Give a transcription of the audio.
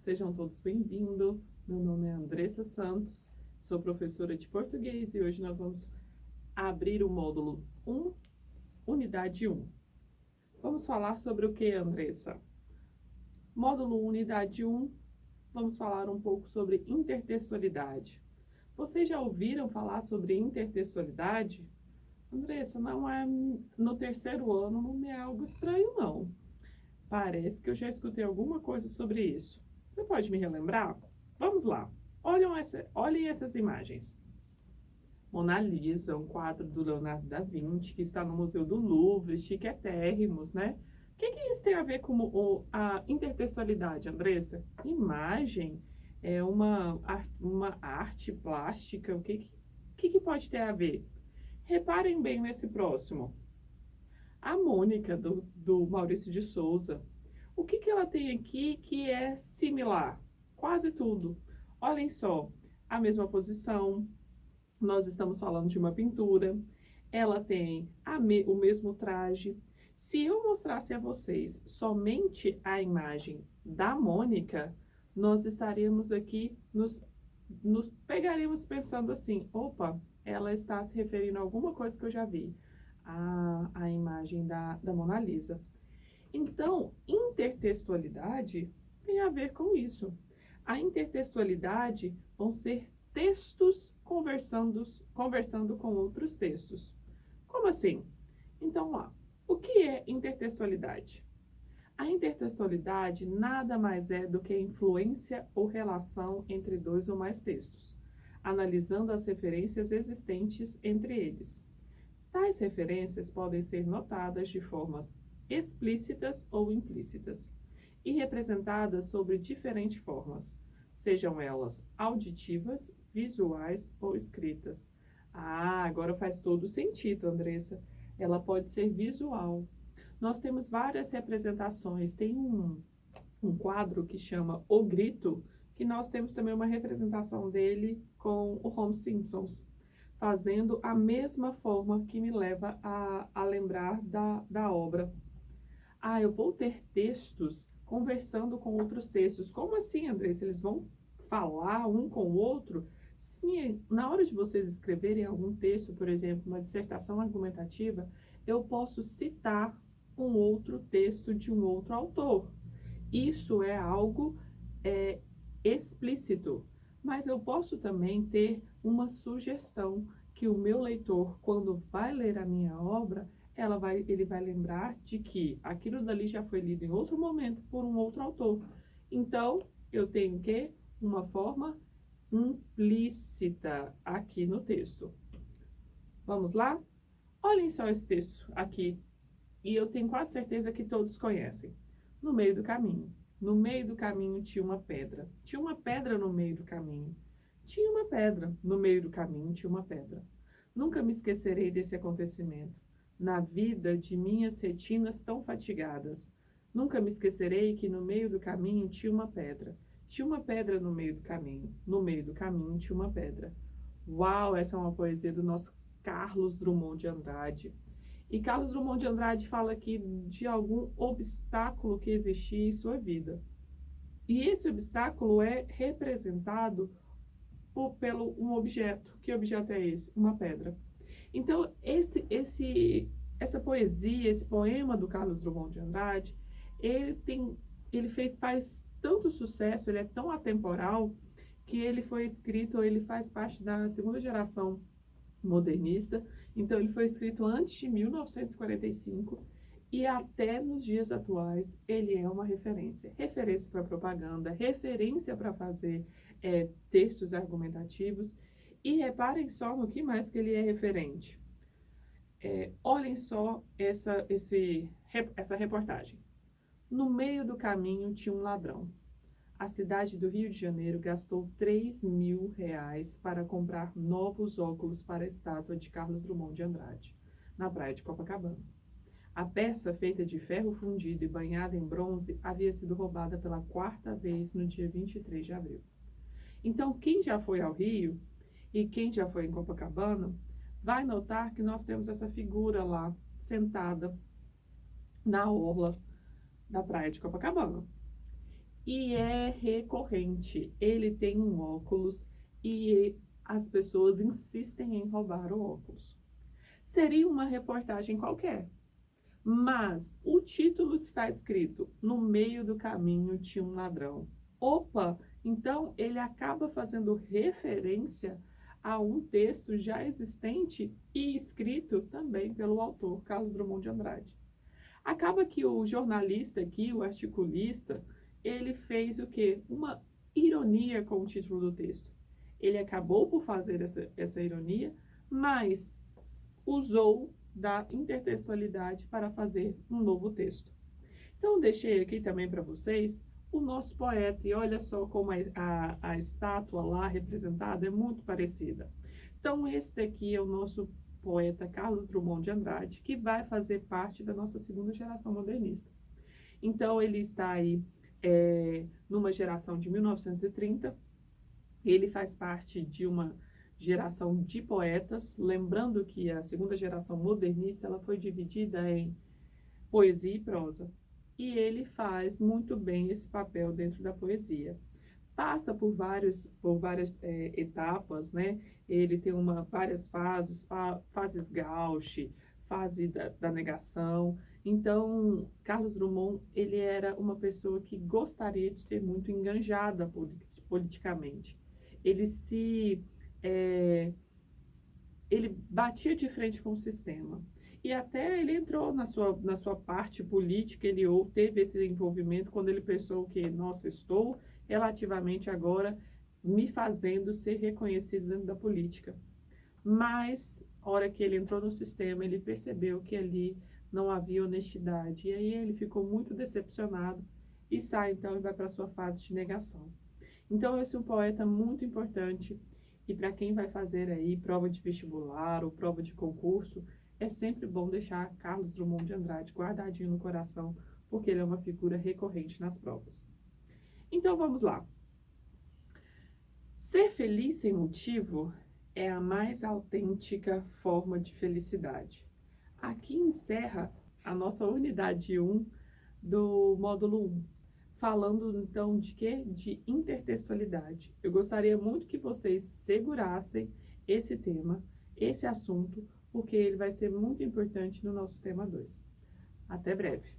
Sejam todos bem-vindos. Meu nome é Andressa Santos, sou professora de português e hoje nós vamos abrir o módulo 1, unidade 1. Vamos falar sobre o que, Andressa? Módulo unidade 1, vamos falar um pouco sobre intertextualidade. Vocês já ouviram falar sobre intertextualidade? Andressa, não é no terceiro ano, não é algo estranho, não. Parece que eu já escutei alguma coisa sobre isso. Você pode me relembrar? Vamos lá. Olhem essas imagens. Mona Lisa, um quadro do Leonardo da Vinci, que está no Museu do Louvre, chiquetérrimos, né? O que isso tem a ver com a intertextualidade, Andressa? Imagem é uma arte plástica, o que pode ter a ver? Reparem bem nesse próximo. A Mônica, do Maurício de Souza. O que ela tem aqui que é similar? Quase tudo. Olhem só, a mesma posição, nós estamos falando de uma pintura, ela tem o mesmo traje. Se eu mostrasse a vocês somente a imagem da Mônica, nós estaríamos aqui, nos pegaríamos pensando assim, opa, ela está se referindo a alguma coisa que eu já vi. A imagem da Mona Lisa. Então, intertextualidade tem a ver com isso. A intertextualidade vão ser textos conversando com outros textos. Como assim? Então, lá, o que é intertextualidade? A intertextualidade nada mais é do que a influência ou relação entre dois ou mais textos, analisando as referências existentes entre eles. Tais referências podem ser notadas de formas explícitas ou implícitas e representadas sobre diferentes formas, sejam elas auditivas, visuais ou escritas. Agora faz todo sentido, Andressa. Ela pode ser visual. Nós temos várias representações. Tem um quadro que chama O Grito, que nós temos também uma representação dele com o Homer Simpsons, fazendo a mesma forma que me leva a lembrar da obra. Eu vou ter textos conversando com outros textos. Como assim, Andressa? Eles vão falar um com o outro? Sim, na hora de vocês escreverem algum texto, por exemplo, uma dissertação argumentativa, eu posso citar um outro texto de um outro autor. Isso é algo explícito. Mas eu posso também ter uma sugestão que o meu leitor, quando vai ler a minha obra, ele vai lembrar de que aquilo dali já foi lido em outro momento por um outro autor. Então, eu tenho que uma forma implícita aqui no texto. Vamos lá? Olhem só esse texto aqui, e eu tenho quase certeza que todos conhecem. No meio do caminho. No meio do caminho tinha uma pedra. Tinha uma pedra no meio do caminho. Tinha uma pedra. No meio do caminho tinha uma pedra. Nunca me esquecerei desse acontecimento. Na vida de minhas retinas tão fatigadas. Nunca me esquecerei que no meio do caminho tinha uma pedra. Tinha uma pedra no meio do caminho. No meio do caminho tinha uma pedra. Uau, essa é uma poesia do nosso Carlos Drummond de Andrade. E Carlos Drummond de Andrade fala aqui de algum obstáculo que existia em sua vida. E esse obstáculo é representado pelo um objeto. Que objeto é esse? Uma pedra. Então, essa poesia, esse poema do Carlos Drummond de Andrade, faz tanto sucesso, ele é tão atemporal, que ele foi escrito, ele faz parte da segunda geração modernista. Então, ele foi escrito antes de 1945 e até nos dias atuais ele é uma referência. Referência para propaganda, referência para fazer textos argumentativos. E reparem só no que mais que ele é referente. Olhem só essa reportagem. No meio do caminho tinha um ladrão. A cidade do Rio de Janeiro gastou R$3.000 para comprar novos óculos para a estátua de Carlos Drummond de Andrade, na praia de Copacabana. A peça, feita de ferro fundido e banhada em bronze, havia sido roubada pela quarta vez no dia 23 de abril. Então, quem já foi ao Rio e quem já foi em Copacabana, vai notar que nós temos essa figura lá, sentada na orla da praia de Copacabana. e é recorrente. Ele tem um óculos e as pessoas insistem em roubar o óculos. Seria uma reportagem qualquer, mas o título está escrito: no meio do caminho tinha um ladrão. Opa! Então ele acaba fazendo referência a um texto já existente e escrito também pelo autor Carlos Drummond de Andrade. Acaba que o jornalista aqui, o articulista, ele fez o quê? Uma ironia com o título do texto. Ele acabou por fazer essa ironia, mas usou da intertextualidade para fazer um novo texto. Então, deixei aqui também para vocês o nosso poeta, e olha só como a estátua lá representada é muito parecida. Então, esse daqui é o nosso poeta Carlos Drummond de Andrade, que vai fazer parte da nossa segunda geração modernista. Então, ele está aí numa geração de 1930, ele faz parte de uma geração de poetas, lembrando que a segunda geração modernista ela foi dividida em poesia e prosa. E ele faz muito bem esse papel dentro da poesia. Passa por várias etapas, né? Ele tem várias fases, fases Gauche, fase da negação. Então, Carlos Drummond, ele era uma pessoa que gostaria de ser muito enganjada politicamente. Ele ele batia de frente com o sistema. E até ele entrou na sua parte política, ele teve esse envolvimento quando ele pensou que, nossa, estou relativamente agora me fazendo ser reconhecido dentro da política. Mas, a hora que ele entrou no sistema, ele percebeu que ali não havia honestidade. E aí ele ficou muito decepcionado e sai, então, e vai para a sua fase de negação. Então, esse é um poeta muito importante. E para quem vai fazer aí prova de vestibular ou prova de concurso, é sempre bom deixar Carlos Drummond de Andrade guardadinho no coração, porque ele é uma figura recorrente nas provas. Então vamos lá. Ser feliz sem motivo é a mais autêntica forma de felicidade. Aqui encerra a nossa unidade 1 do módulo 1. Falando então de quê? De intertextualidade. Eu gostaria muito que vocês segurassem esse tema, esse assunto, porque ele vai ser muito importante no nosso tema 2. Até breve!